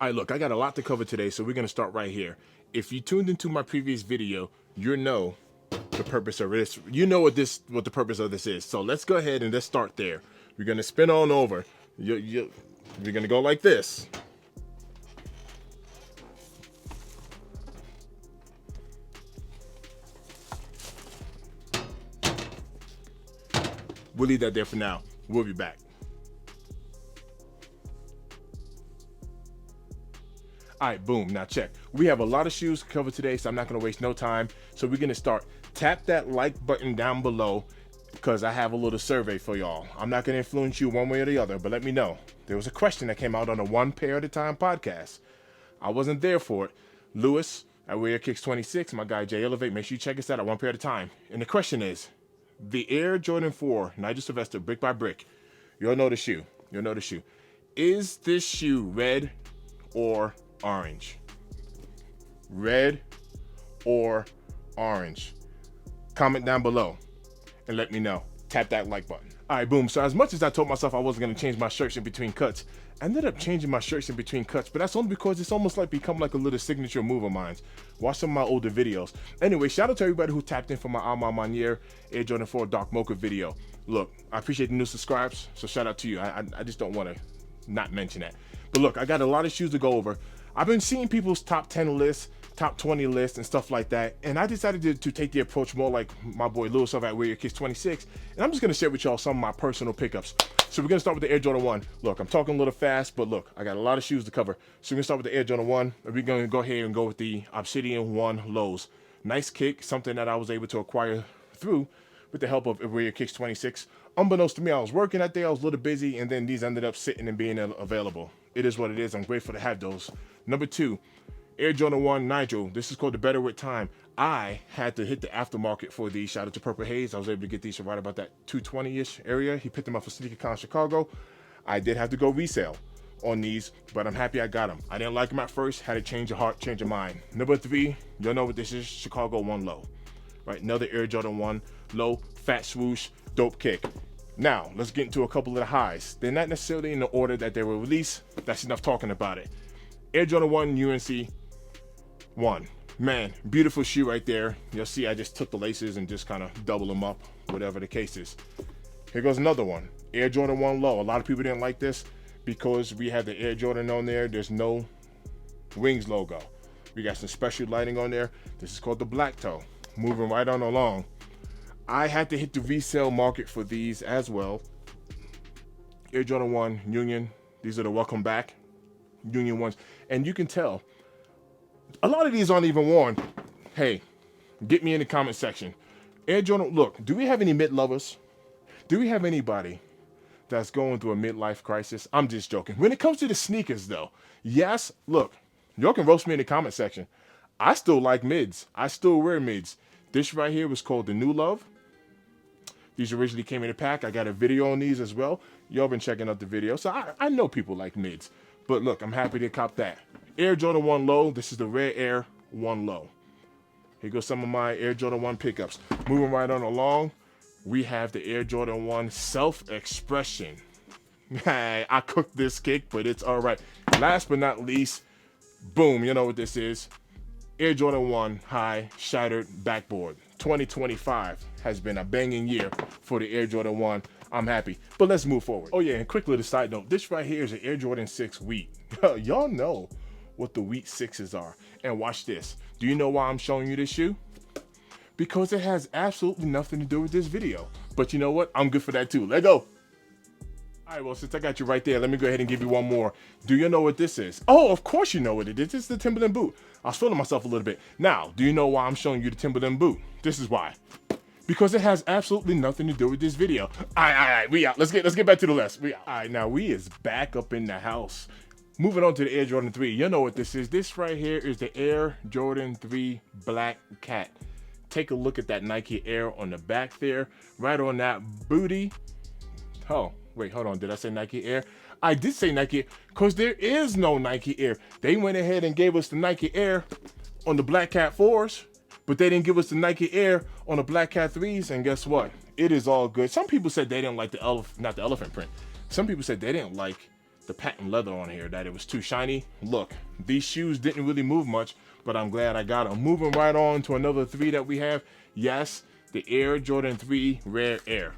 All right, look, I got a lot to cover today, so we're going to start right here. If you tuned into my previous video, you know the purpose of this. You know what the purpose of this is. So let's go ahead and let's start there. We're going to spin on over. We're going to go like this. We'll leave that there for now. We'll be back. All right, boom, now check. We have a lot of shoes to cover today, so I'm not gonna waste no time. So we're gonna start. Tap that like button down below because I have a little survey for y'all. I'm not gonna influence you one way or the other, but let me know. There was a question that came out on a One Pair at a Time podcast. I wasn't there for it. Lewis at Wear Kicks 26, my guy Jay Elevate, make sure you check us out at One Pair at a Time. And the question is, the Air Jordan 4 Nigel Sylvester brick by brick. You'll know the shoe. You'll know the shoe. Is this shoe red or orange? Red or orange? Comment down below and let me know. Tap that like button. All right, boom. So as much as I told myself I wasn't going to change my shirts in between cuts, I ended up changing my shirts in between cuts, but that's only because it's almost like become like a little signature move of mine. Watch some of my older videos. Anyway, shout out to everybody who tapped in for my Alma Manier Air Jordan 4 Dark Mocha video. Look, I appreciate the new subscribes, so shout out to you. I just don't want to not mention that. But look, I got a lot of shoes to go over. I've been seeing people's top 10 lists, top 20 lists, and stuff like that. And I decided to take the approach more like my boy Lewis over at Wear Your Kicks 26. And I'm just going to share with y'all some of my personal pickups. So we're going to start with the Air Jordan 1. Look, I'm talking a little fast, but look, I got a lot of shoes to cover. So we're going to start with the Air Jordan 1. And we're going to go ahead and go with the Obsidian 1 lows. Nice kick, something that I was able to acquire through with the help of Wear Your Kicks 26. Unbeknownst to me, I was working that day, I was a little busy, and then these ended up sitting and being available. It is what it is. I'm grateful to have those. Number 2, Air Jordan 1 Nigel. This is called the Better With Time. I had to hit the aftermarket for these. Shout out to Purple Haze. I was able to get these for right about that 220-ish area. He picked them up for Sneakerhead Chicago. I did have to go resale on these, but I'm happy I got them. I didn't like them at first. Had to change of heart, change of mind. Number 3, you'll know what this is. Chicago 1 low. Right, another Air Jordan 1 low, fat swoosh, dope kick. Now, let's get into a couple of the highs. They're not necessarily in the order that they were released. That's enough talking about it. Air Jordan 1 UNC 1. Man, beautiful shoe right there. You'll see I just took the laces and just kind of double them up, whatever the case is. Here goes another one. Air Jordan 1 low. A lot of people didn't like this because we have the Air Jordan on there. There's no Wings logo. We got some special lighting on there. This is called the Black Toe. Moving right on along. I had to hit the resale market for these as well. Air Jordan 1 Union. These are the welcome back Union ones. And you can tell a lot of these aren't even worn. Hey, get me in the comment section. Air Jordan, look, do we have any mid lovers? Do we have anybody that's going through a midlife crisis? I'm just joking. When it comes to the sneakers though, yes, look, y'all can roast me in the comment section. I still like mids. I still wear mids. This right here was called the New Love. These originally came in a pack. I got a video on these as well. Y'all been checking out the video. So I know people like mids. But look, I'm happy to cop that. Air Jordan 1 low. This is the Rare Air 1 low. Here goes some of my Air Jordan 1 pickups. Moving right on along, we have the Air Jordan 1 Self-Expression. I cooked this kick, but it's all right. Last but not least, boom, you know what this is. Air Jordan 1 High Shattered Backboard. 2025 has been a banging year for the Air Jordan 1. I'm happy, but let's move forward. Oh yeah, and quick little side note, this right here is an Air Jordan 6 Wheat. Y'all know what the Wheat 6s are. And watch this. Do you know why I'm showing you this shoe? Because it has absolutely nothing to do with this video. But you know what? I'm good for that too. Let's go. All right, well, since I got you right there, let me go ahead and give you one more. Do you know what this is? Oh, of course you know what it is. It's the Timberland boot. I was feeling myself a little bit. Now, do you know why I'm showing you the Timberland boot? This is why. Because it has absolutely nothing to do with this video. All right, we out. Let's get back to the list. We out. All right, now we is back up in the house. Moving on to the Air Jordan 3. You know what this is. This right here is the Air Jordan 3 Black Cat. Take a look at that Nike Air on the back there. Right on that booty. Oh, wait, hold on. Did I say Nike Air? I did say Nike Air because there is no Nike Air. They went ahead and gave us the Nike Air on the Black Cat 4s. But they didn't give us the Nike Air on the Black Cat 3s, and guess what? It is all good. Some people said they didn't like the not the elephant print. Some people said they didn't like the patent leather on here, that it was too shiny. Look, these shoes didn't really move much, but I'm glad I got them. Moving right on to another 3 that we have. Yes, the Air Jordan 3 Rare Air.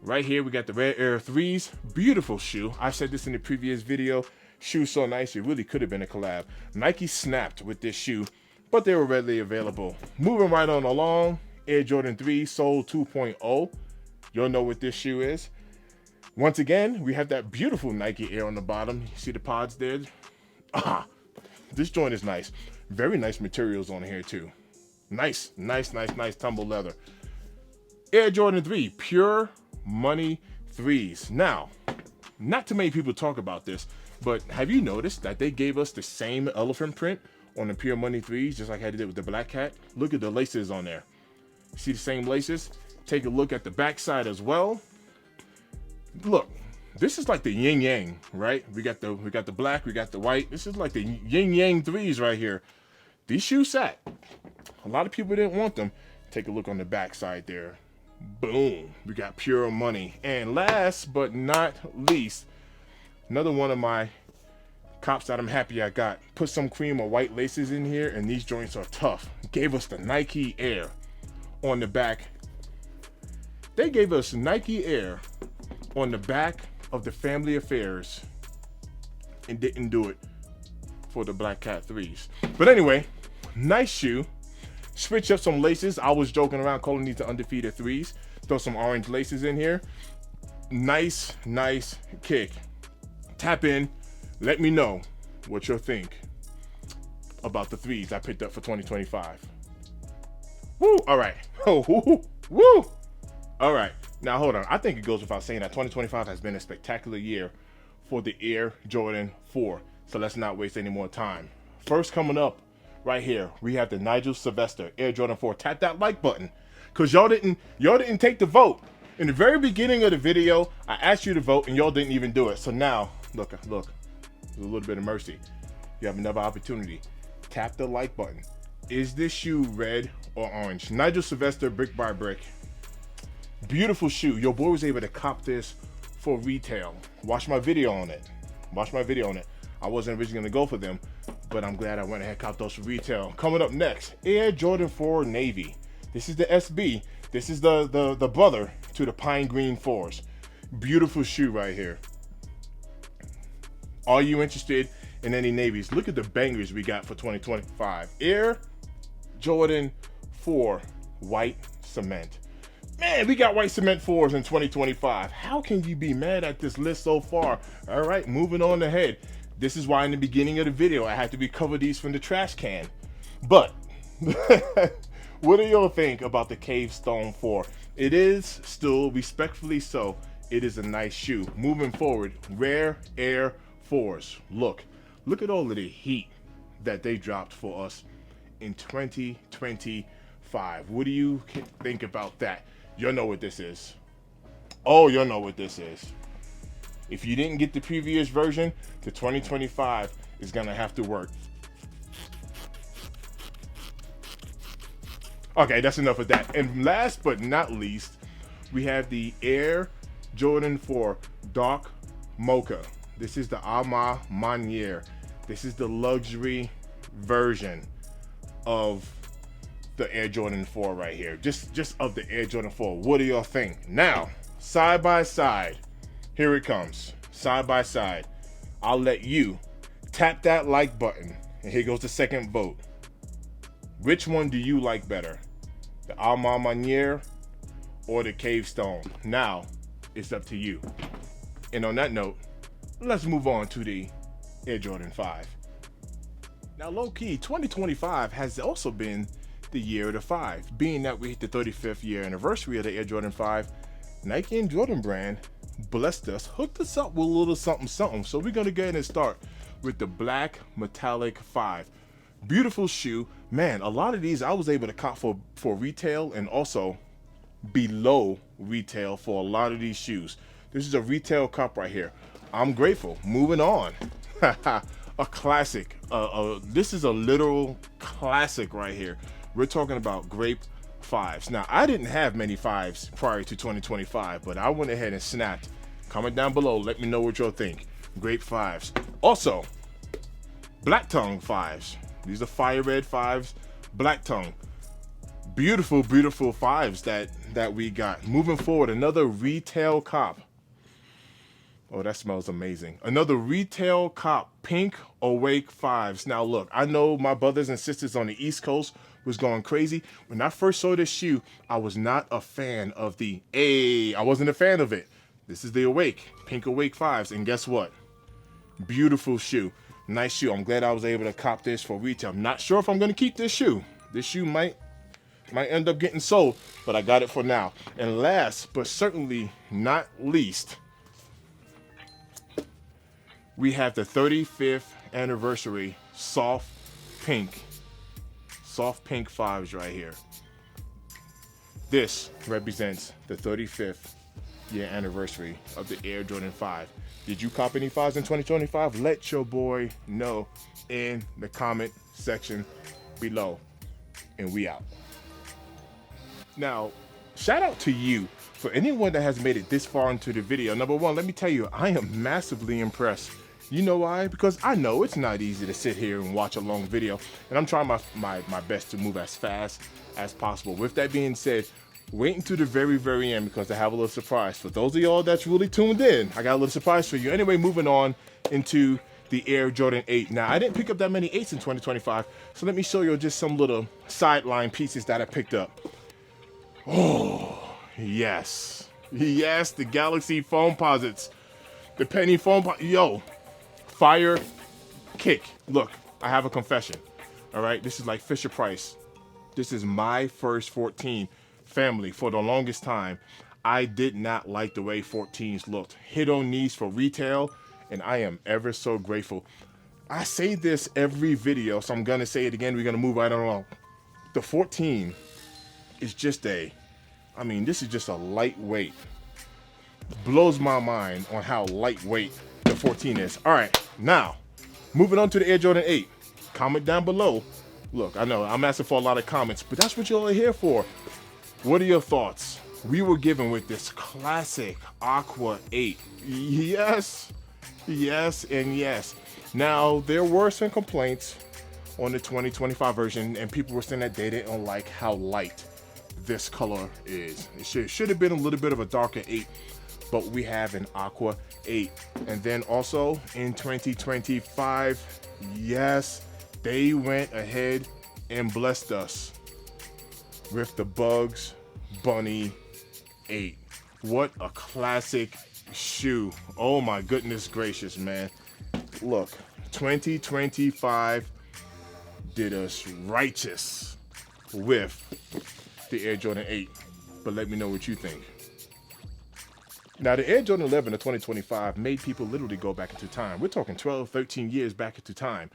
Right here, we got the Rare Air 3s. Beautiful shoe. I said this in the previous video. Shoe so nice, it really could have been a collab. Nike snapped with this shoe, but they were readily available. Moving right on along, Air Jordan 3 Soul 2.0. You'll know what this shoe is. Once again, we have that beautiful Nike Air on the bottom. You see the pods there? This joint is nice. Very nice materials on here too. Nice tumble leather. Air Jordan 3 Pure Money 3s. Now, not too many people talk about this, but have you noticed that they gave us the same elephant print on the Pure Money 3s, just like I did with the Black Cat? Look at the laces on there. See the same laces? Take a look at the back side as well. Look, this is like the yin yang, right? We got the black, we got the white. This is like the yin yang 3s right here. These shoes sat. A lot of people didn't want them. Take a look on the back side there. Boom, we got Pure Money. And last but not least, another one of my cops that I'm happy I got. Put some cream or white laces in here, and these joints are tough. Gave us the Nike Air on the back. They gave us Nike Air on the back of the Family Affairs and didn't do it for the Black Cat 3s. But anyway, nice shoe. Switch up some laces. I was joking around calling these the undefeated 3s. Throw some orange laces in here. Nice kick. Tap in. Let me know what you'll think about the 3s I picked up for 2025. Woo! All right. Oh, woo! All right. Now, hold on. I think it goes without saying that 2025 has been a spectacular year for the Air Jordan 4. So let's not waste any more time. First coming up right here, we have the Nigel Sylvester Air Jordan 4. Tap that like button, because y'all didn't take the vote. In the very beginning of the video, I asked you to vote, and y'all didn't even do it. So now, look, there's a little bit of mercy. You have another opportunity. Tap the like button. Is this shoe red or orange? Nigel Sylvester, brick by brick. Beautiful shoe. Your boy was able to cop this for retail. Watch my video on it. I wasn't originally gonna go for them, but I'm glad I went ahead and copped those for retail. Coming up next, Air Jordan 4 Navy. This is the SB. This is the brother to the Pine Green 4s. Beautiful shoe right here. Are you interested in any navies? Look at the bangers we got for 2025. Air Jordan 4 White Cement. Man, we got white cement 4s in 2025. How can you be mad at this list so far? All right, moving on ahead. This is why in the beginning of the video, I had to recover these from the trash can. But what do y'all think about the Cave Stone 4? It is still, respectfully so, it is a nice shoe. Moving forward, Rare Air 4s. Look at all of the heat that they dropped for us in 2025. What do you think about that? You'll know what this is. Oh, you'll know what this is. If you didn't get the previous version, the 2025 is gonna have to work. Okay, that's enough of that. And last but not least, we have the Air Jordan 4 Dark Mocha. This is the Alma Manier. This is the luxury version of the Air Jordan 4 right here. Just of the Air Jordan 4. What do y'all think? Now, side by side, here it comes. Side by side. I'll let you tap that like button, and here goes the second vote. Which one do you like better? The Alma Manier or the Cave Stone? Now, it's up to you. And on that note, let's move on to the Air Jordan 5. Now, low-key, 2025 has also been the year of the 5. Being that we hit the 35th year anniversary of the Air Jordan 5, Nike and Jordan brand blessed us, hooked us up with a little something. So we're gonna go ahead and start with the black metallic 5. Beautiful shoe. Man, a lot of these I was able to cop for retail and also below retail for a lot of these shoes. This is a retail cop right here. I'm grateful. Moving on. A classic. This is a literal classic right here. We're talking about grape 5s. Now, I didn't have many 5s prior to 2025, but I went ahead and snapped. Comment down below. Let me know what y'all think. Grape 5s. Also, Black Tongue 5s. These are fire red 5s, Black Tongue. Beautiful, beautiful 5s that we got. Moving forward, another retail cop. Oh, that smells amazing. Another retail cop Pink Awake 5s. Now look, I know my brothers and sisters on the East Coast was going crazy. When I first saw this shoe, I was not a fan of the I wasn't a fan of it. This is the Awake, Pink Awake 5s, and guess what? Beautiful shoe. Nice shoe. I'm glad I was able to cop this for retail. I'm not sure if I'm gonna keep this shoe. This shoe might end up getting sold, but I got it for now. And last but certainly not least, we have the 35th anniversary soft pink 5s right here. This represents the 35th year anniversary of the Air Jordan 5. Did you cop any 5s in 2025? Let your boy know in the comment section below. And we out. Now, shout out to you for anyone that has made it this far into the video. Number one, let me tell you, I am massively impressed. You know why? Because I know it's not easy to sit here and watch a long video, and I'm trying my best to move as fast as possible. With that being said, wait until the very, very end because I have a little surprise. For those of y'all that's really tuned in, I got a little surprise for you. Anyway, moving on into the Air Jordan 8. Now, I didn't pick up that many 8s in 2025, so let me show you just some little sideline pieces that I picked up. Oh, yes. Yes, the Galaxy Foamposites. The penny foam, yo, fire kick. Look, I have a confession. All right, this is like Fisher Price. This is my first 14 family. For the longest time, I did not like the way 14s looked. Hit on knees for retail, and I am ever so grateful. I say this every video, so I'm gonna say it again. We're gonna move right along. The 14 is just this is just a lightweight. Blows my mind on how lightweight the 14 is. All right, now moving on to the Air Jordan 8. Comment down below. Look, I know I'm asking for a lot of comments, but that's what y'all are here for. What are your thoughts? We were given with this classic Aqua 8. Yes, yes, and yes. Now, there were some complaints on the 2025 version, and people were saying that they didn't like how light this color is. It should have been a little bit of a darker 8, but we have an Aqua 8. And then also in 2025, yes, they went ahead and blessed us with the Bugs Bunny 8. What a classic shoe. Oh my goodness gracious, man. Look, 2025 did us righteous with the Air Jordan 8, but let me know what you think. Now, the Air Jordan 11 of 2025 made people literally go back into time. We're talking 12, 13 years back into time.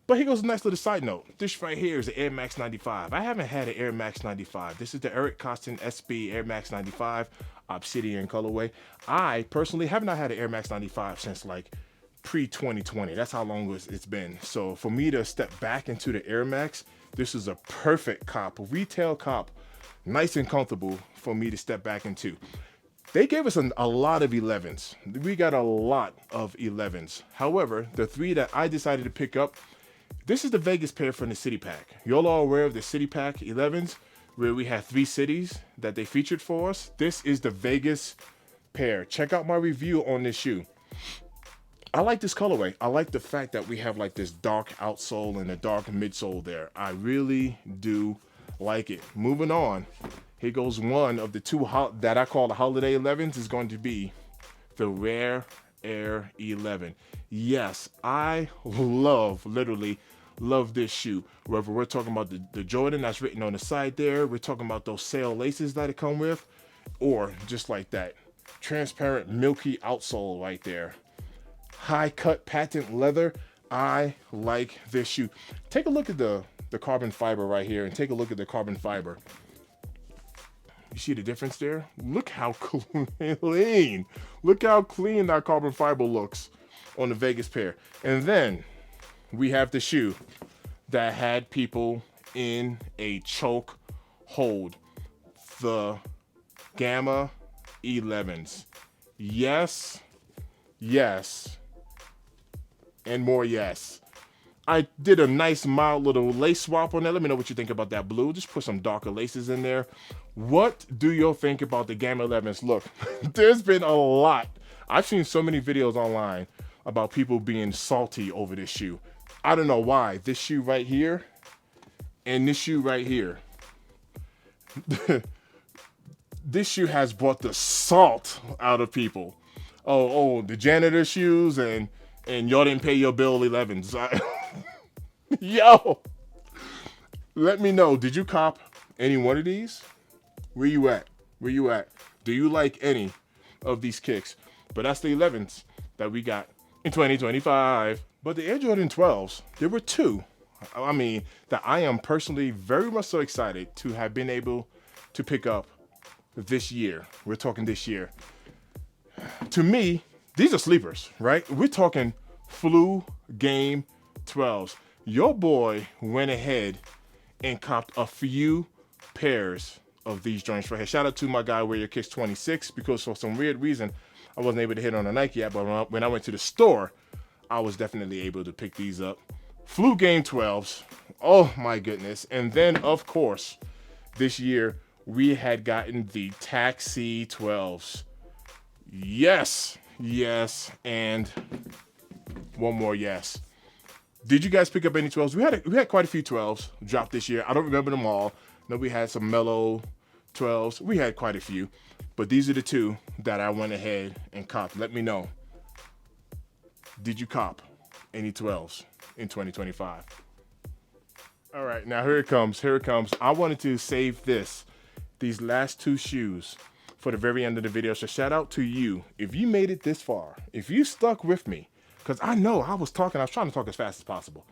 But here goes a nice little side note. This right here is the Air Max 95. I haven't had an Air Max 95. This is the Eric Costin SB Air Max 95 Obsidian colorway. I personally have not had an Air Max 95 since like pre-2020. That's how long it's been. So for me to step back into the Air Max, this is a perfect cop, a retail cop, nice and comfortable for me to step back into. They gave us a lot of 11s. We got a lot of 11s. However, the 3 that I decided to pick up, this is the Vegas pair from the City Pack. Y'all are aware of the City Pack 11s, where we had 3 cities that they featured for us. This is the Vegas pair. Check out my review on this shoe. I like this colorway. I like the fact that we have like this dark outsole and a dark midsole there. I really do like it. Moving on. Here goes one of the 2 that I call the holiday 11s is going to be the Rare Air 11. Yes, I literally love this shoe. Whether we're talking about the Jordan that's written on the side there, we're talking about those sail laces that it come with, or just like that transparent milky outsole right there. High cut patent leather. I like this shoe. Take a look at the carbon fiber right here and take a look at the carbon fiber. You see the difference there? Look how clean. Look how clean that carbon fiber looks on the Vegas pair. And then we have the shoe that had people in a choke hold. The Gamma 11s. Yes, yes, and more yes. I did a nice mild little lace swap on that. Let me know what you think about that blue. Just put some darker laces in there. What do you think about the Gamma 11s? Look, there's been a lot. I've seen so many videos online about people being salty over this shoe. I don't know why. This shoe right here and this shoe right here. This shoe has brought the salt out of people. Oh, the janitor shoes and y'all didn't pay your bill 11s. Yo, let me know. Did you cop any one of these? Where you at? Where you at? Do you like any of these kicks? But that's the 11s that we got in 2025. But the Air Jordan 12s, there were two. I mean, that I am personally very much so excited to have been able to pick up this year. We're talking this year. To me, these are sleepers, right? We're talking flu game 12s. Your boy went ahead and copped a few pairs of these joints right here. Shout out to my guy Wear Your Kicks 26, because for some weird reason I wasn't able to hit on a Nike app, but when I went to the store, I was definitely able to pick these up. Flu game 12s. Oh my goodness. And then of course, this year we had gotten the Taxi 12s. Yes, and one more yes. Did you guys pick up any 12s? We had quite a few 12s dropped this year. I don't remember them all. No, we had some mellow 12s. We had quite a few, but these are the two that I went ahead and copped. Let me know. Did you cop any 12s in 2025? All right, now here it comes. Here it comes. I wanted to save these last two shoes for the very end of the video. So shout out to you. If you made it this far, if you stuck with me, because I know I was trying to talk as fast as possible.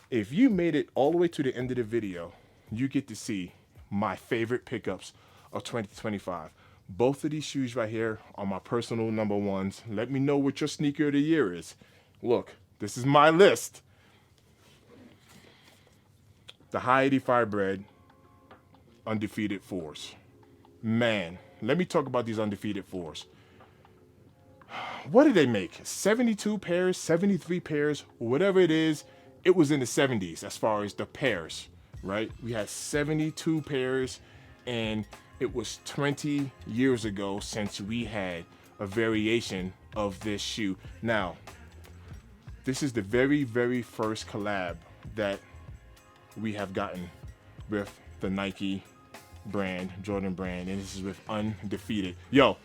If you made it all the way to the end of the video, you get to see my favorite pickups of 2025. Both of these shoes right here are my personal number ones. Let me know what your sneaker of the year is. Look, this is my list. The High 85 Bread Undefeated 4s. Man, let me talk about these Undefeated 4s. What did they make? 72 pairs, 73 pairs, whatever it is. It was in the 70s as far as the pairs, right? We had 72 pairs, and it was 20 years ago since we had a variation of this shoe. Now, this is the very, very first collab that we have gotten with the Nike brand, Jordan brand, and this is with Undefeated. Yo,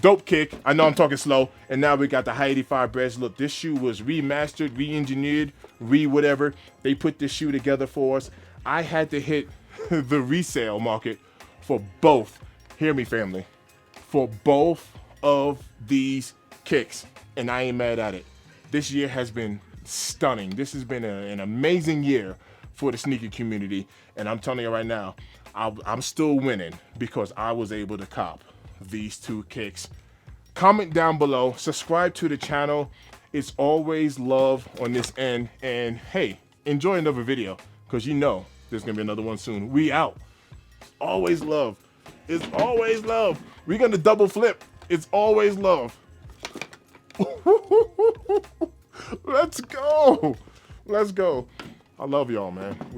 dope kick. I know I'm talking slow, and now we got the High 85 Breads. Look, this shoe was remastered, re-engineered, whatever. They put this shoe together for us. I had to hit the resale market for both. Hear me, family. For both of these kicks, and I ain't mad at it. This year has been stunning. This has been an amazing year for the sneaker community, and I'm telling you right now, I'm still winning because I was able to cop these two kicks. Comment down below, subscribe to the channel. It's always love on this end, and hey, enjoy another video because you know there's gonna be another one soon. We out. Always love. It's always love. We're gonna double flip. It's always love. Let's go. Let's go. I love y'all, man.